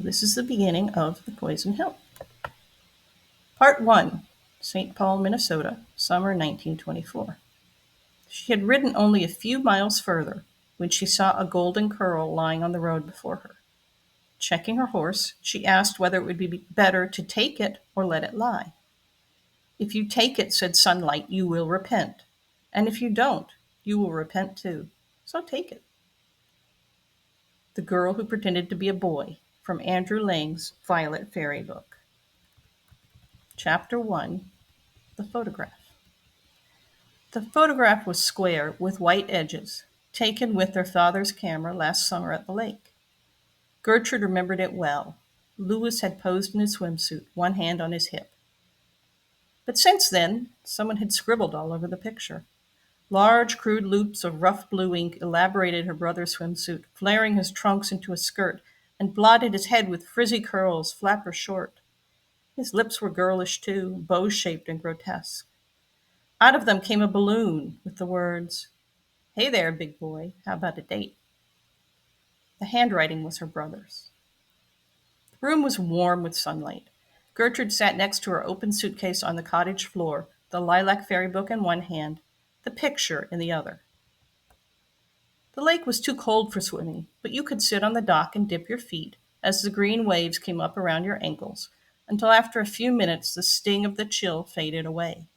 This is the beginning of The Poison Hill. Part 1, St. Paul, Minnesota, summer 1924. She had ridden only a few miles further when she saw a golden curl lying on the road before her. Checking her horse, she asked whether it would be better to take it or let it lie. "If you take it," said Sunlight, "you will repent. And if you don't, you will repent too. So take it." The Girl Who Pretended to be a Boy, from Andrew Lang's Violet Fairy Book. Chapter 1, The Photograph. The photograph was square with white edges, taken with their father's camera last summer at the lake. Gertrude remembered it well. Louis had posed in his swimsuit, one hand on his hip. But since then, someone had scribbled all over the picture. Large, crude loops of rough blue ink elaborated her brother's swimsuit, flaring his trunks into a skirt, and blotted his head with frizzy curls, flapper short. His lips were girlish too, bow-shaped and grotesque. Out of them came a balloon with the words, "Hey there, big boy, how about a date?" The handwriting was her brother's. The room was warm with sunlight. Gertrude sat next to her open suitcase on the cottage floor, the lilac fairy book in one hand, the picture in the other. The lake was too cold for swimming, but you could sit on the dock and dip your feet as the green waves came up around your ankles, until after a few minutes the sting of the chill faded away.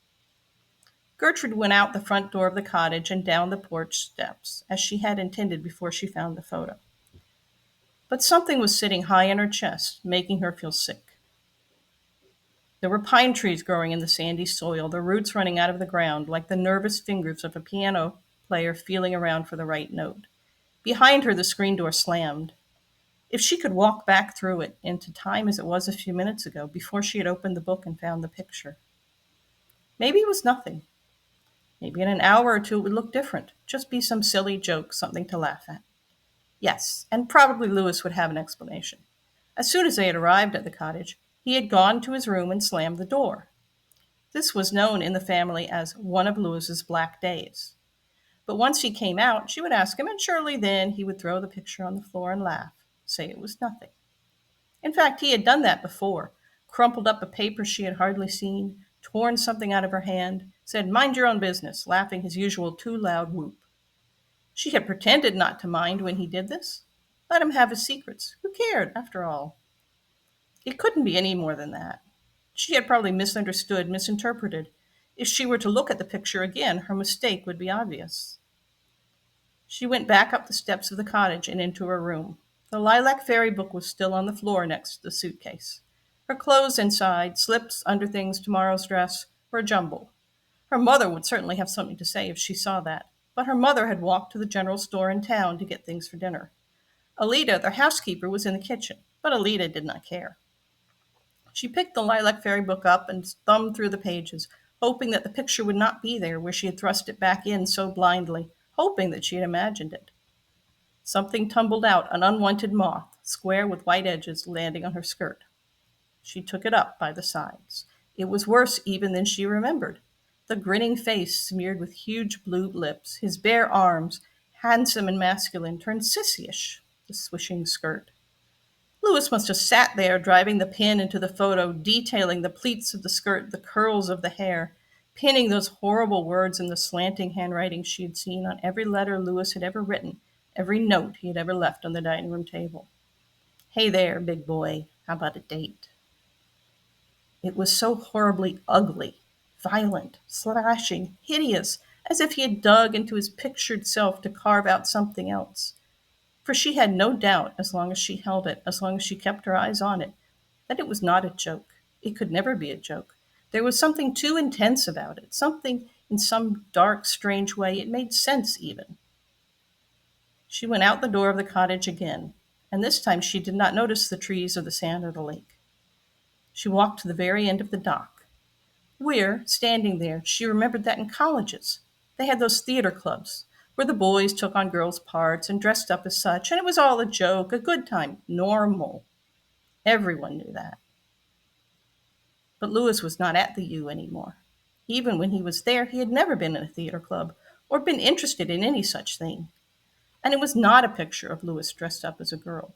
Gertrude went out the front door of the cottage and down the porch steps, as she had intended before she found the photo. But something was sitting high in her chest, making her feel sick. There were pine trees growing in the sandy soil, their roots running out of the ground like the nervous fingers of a piano player feeling around for the right note. Behind her, the screen door slammed. If she could walk back through it into time as it was a few minutes ago, before she had opened the book and found the picture. Maybe it was nothing. Maybe in an hour or two it would look different, just be some silly joke, something to laugh at. Yes, and probably Louis would have an explanation. As soon as they had arrived at the cottage, he had gone to his room and slammed the door. This was known in the family as one of Louis's black days. But once he came out, she would ask him, and surely then he would throw the picture on the floor and laugh, say it was nothing. In fact, he had done that before, crumpled up a paper she had hardly seen, torn something out of her hand, said, "Mind your own business," laughing his usual too loud whoop. She had pretended not to mind when he did this. Let him have his secrets. Who cared, after all? It couldn't be any more than that. She had probably misunderstood, misinterpreted. If she were to look at the picture again, her mistake would be obvious. She went back up the steps of the cottage and into her room. The lilac fairy book was still on the floor next to the suitcase. Her clothes inside, slips, underthings, tomorrow's dress, were a jumble. Her mother would certainly have something to say if she saw that, but her mother had walked to the general store in town to get things for dinner. Alida, their housekeeper, was in the kitchen, but Alida did not care. She picked the lilac fairy book up and thumbed through the pages, hoping that the picture would not be there where she had thrust it back in so blindly, hoping that she had imagined it. Something tumbled out, an unwanted moth, square with white edges, landing on her skirt. She took it up by the sides. It was worse even than she remembered. The grinning face smeared with huge blue lips, his bare arms, handsome and masculine, turned sissyish, the swishing skirt. Louis must have sat there, driving the pen into the photo, detailing the pleats of the skirt, the curls of the hair, pinning those horrible words in the slanting handwriting she had seen on every letter Louis had ever written, every note he had ever left on the dining room table. "Hey there, big boy, how about a date?" It was so horribly ugly, violent, slashing, hideous, as if he had dug into his pictured self to carve out something else. For she had no doubt, as long as she held it, as long as she kept her eyes on it, that it was not a joke. It could never be a joke. There was something too intense about it, something in some dark, strange way. It made sense, even. She went out the door of the cottage again, and this time she did not notice the trees or the sand or the lake. She walked to the very end of the dock. Where, standing there, she remembered that in colleges they had those theater clubs where the boys took on girls' parts and dressed up as such, and it was all a joke, a good time, normal. Everyone knew that. But Louis was not at the U anymore. Even when he was there, he had never been in a theater club or been interested in any such thing. And it was not a picture of Louis dressed up as a girl.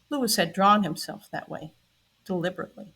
Lewis had drawn himself that way, deliberately.